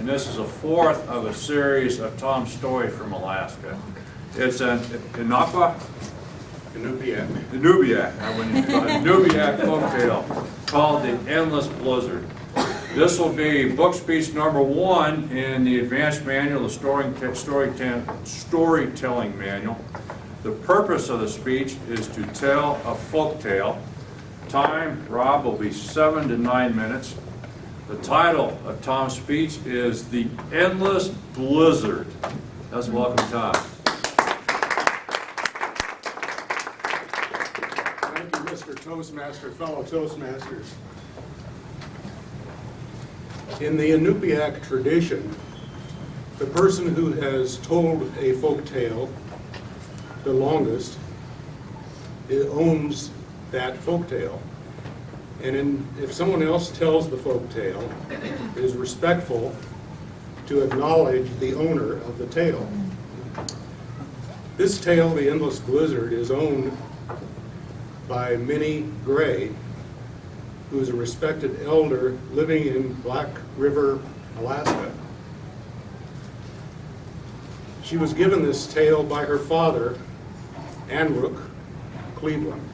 and this is a fourth of a series of Tom's stories from Alaska. It's an Inupiaq folktale called The Endless Blizzard. This will be book speech number 1 in the advanced manual, the storytelling manual. The purpose of the speech is to tell a folk tale. Time, Rob, will be 7 to 9 minutes. The title of Tom's speech is The Endless Blizzard. Let's welcome Tom. Thank you, Mr. Toastmaster, fellow Toastmasters. In the Inupiaq tradition, the person who has told a folk tale the longest owns that folk tale. And if someone else tells the folk tale, it is respectful to acknowledge the owner of the tale. This tale, The Endless Blizzard, is owned by Minnie Gray, who is a respected elder living in Black River, Alaska. She was given this tale by her father, Anruk Cleveland,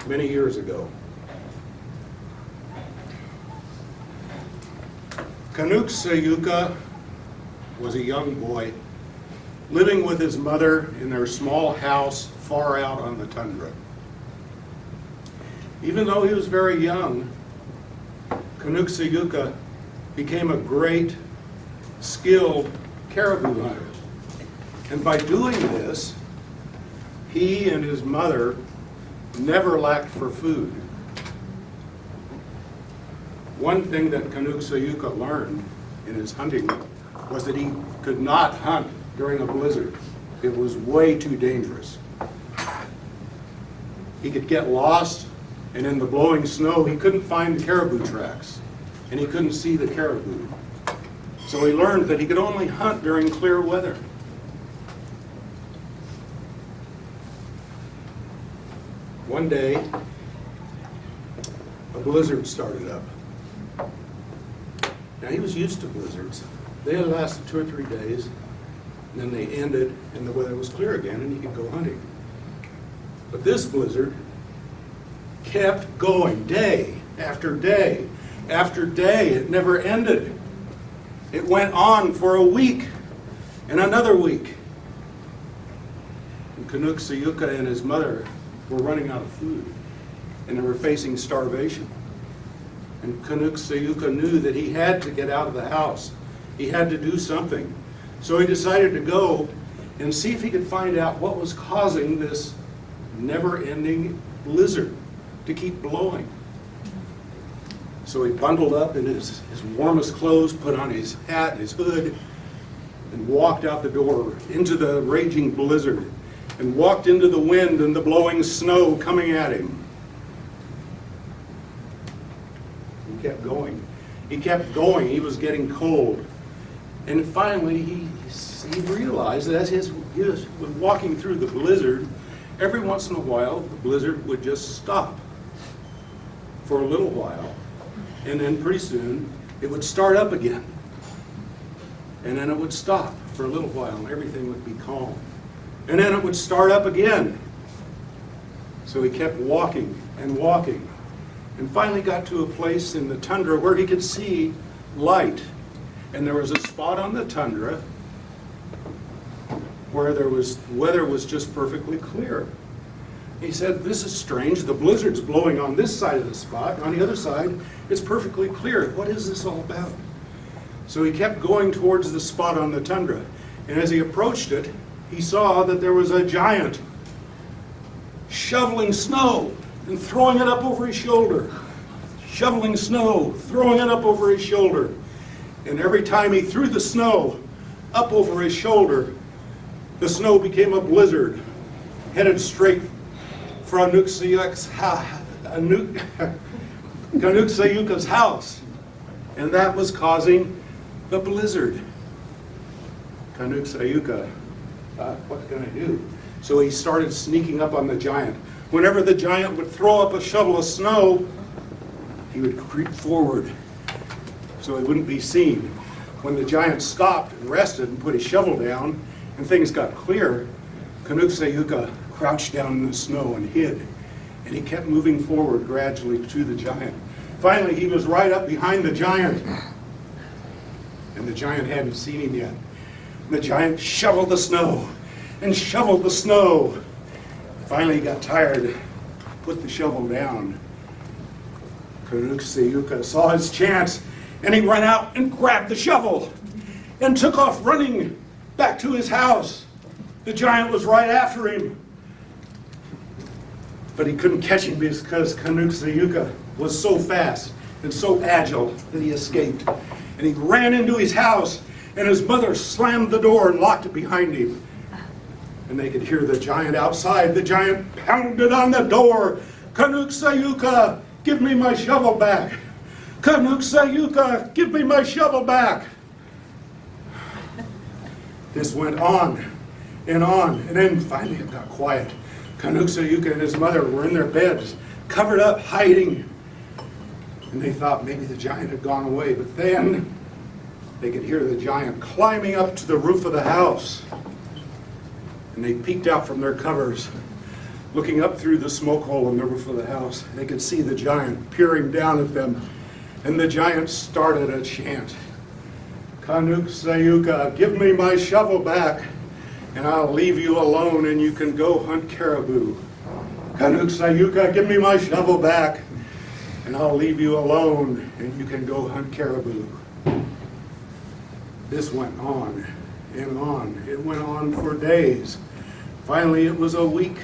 many years ago. Canuck Sayuka was a young boy living with his mother in their small house far out on the tundra. Even though he was very young, Canuck Sayuka became a great, skilled caribou hunter. And by doing this, he and his mother never lacked for food. One thing that Canuck Sayuka learned in his hunting was that he could not hunt during a blizzard. It was way too dangerous. He could get lost, and in the blowing snow, he couldn't find the caribou tracks, and he couldn't see the caribou. So he learned that he could only hunt during clear weather. One day, a blizzard started up. Now, he was used to blizzards. They had lasted 2 or 3 days, and then they ended, and the weather was clear again, and he could go hunting. But this blizzard kept going day after day after day. It never ended. It went on for a week and another week. And Canuck Sayuka and his mother were running out of food, and they were facing starvation. And Canuck Sayuka knew that he had to get out of the house. He had to do something. So he decided to go and see if he could find out what was causing this never-ending blizzard to keep blowing. So he bundled up in his warmest clothes, put on his hat and his hood, and walked out the door into the raging blizzard, and walked into the wind and the blowing snow coming at him. He kept going. He kept going. He was getting cold. And finally, he realized that as he was walking through the blizzard, every once in a while, the blizzard would just stop for a little while. And then pretty soon, it would start up again. And then it would stop for a little while, and everything would be calm. And then it would start up again. So he kept walking and walking, and finally got to a place in the tundra where he could see light. And there was a spot on the tundra where weather was just perfectly clear. He said, "This is strange. The blizzard's blowing on this side of the spot. On the other side, it's perfectly clear. What is this all about?" So he kept going towards the spot on the tundra. And as he approached it, he saw that there was a giant shoveling snow and throwing it up over his shoulder. Shoveling snow, throwing it up over his shoulder. And every time he threw the snow up over his shoulder, the snow became a blizzard, headed straight for Canuck Sayuka's house. And that was causing the blizzard. Canuck Sayuka thought, what can I do? So he started sneaking up on the giant. Whenever the giant would throw up a shovel of snow, he would creep forward so he wouldn't be seen. When the giant stopped and rested and put his shovel down and things got clear, Canuck crouched down in the snow and hid. And he kept moving forward gradually to the giant. Finally, he was right up behind the giant. And the giant hadn't seen him yet. And the giant shoveled the snow and shoveled the snow. Finally, he got tired, put the shovel down. Canuck saw his chance, and he ran out and grabbed the shovel and took off running back to his house. The giant was right after him. But he couldn't catch him because Canuck was so fast and so agile that he escaped. And he ran into his house, and his mother slammed the door and locked it behind him. And they could hear the giant outside. The giant pounded on the door. Canuck, give me my shovel back. Canuck, give me my shovel back. This went on, and then finally it got quiet. Canuck and his mother were in their beds, covered up, hiding. And they thought maybe the giant had gone away, but then they could hear the giant climbing up to the roof of the house. And they peeked out from their covers, looking up through the smoke hole in the roof of the house. They could see the giant peering down at them, and the giant started a chant. Canuck, give me my shovel back, and I'll leave you alone and you can go hunt caribou. Canuck, give me my shovel back, and I'll leave you alone and you can go hunt caribou. This went on and on. It went on for days. Finally, it was a week,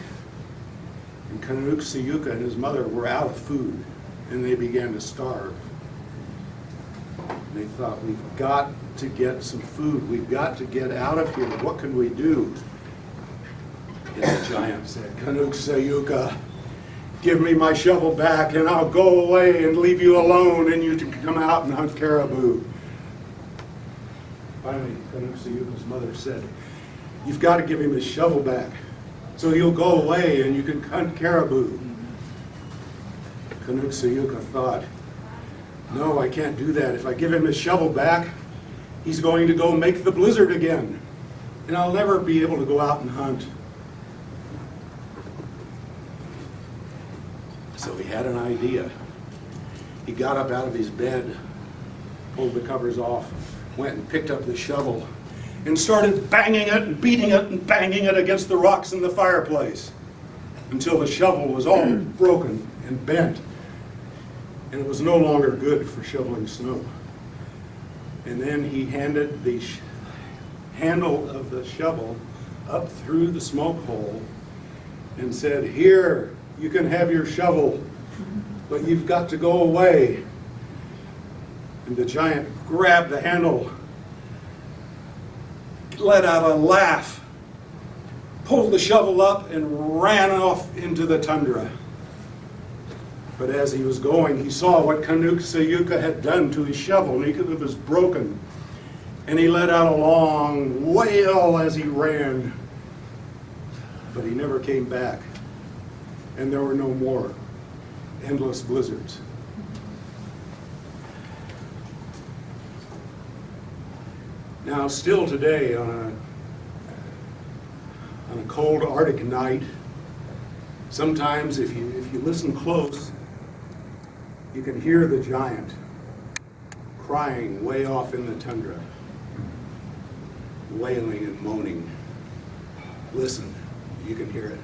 and Canuck and his mother were out of food, and they began to starve. And they thought, we've got to get some food. We've got to get out of here. What can we do? And the giant said, Canuck, give me my shovel back, and I'll go away and leave you alone, and you can come out and hunt caribou. Finally, Canuck's mother said, you've got to give him his shovel back, so he'll go away and you can hunt caribou. Canuck thought, no, I can't do that. If I give him his shovel back, he's going to go make the blizzard again, and I'll never be able to go out and hunt. So he had an idea. He got up out of his bed, pulled the covers off, went and picked up the shovel, and started banging it and beating it and banging it against the rocks in the fireplace until the shovel was all broken and bent, and it was no longer good for shoveling snow. And then he handed the handle of the shovel up through the smoke hole and said, here, you can have your shovel, but you've got to go away. And the giant grabbed the handle, let out a laugh, pulled the shovel up, and ran off into the tundra. But as he was going, he saw what Canuck had done to his shovel, and it was broken. And he let out a long wail as he ran. But he never came back. And there were no more endless blizzards. Now, still today, on a cold Arctic night, sometimes if you listen close, you can hear the giant crying way off in the tundra, wailing and moaning. Listen, you can hear it.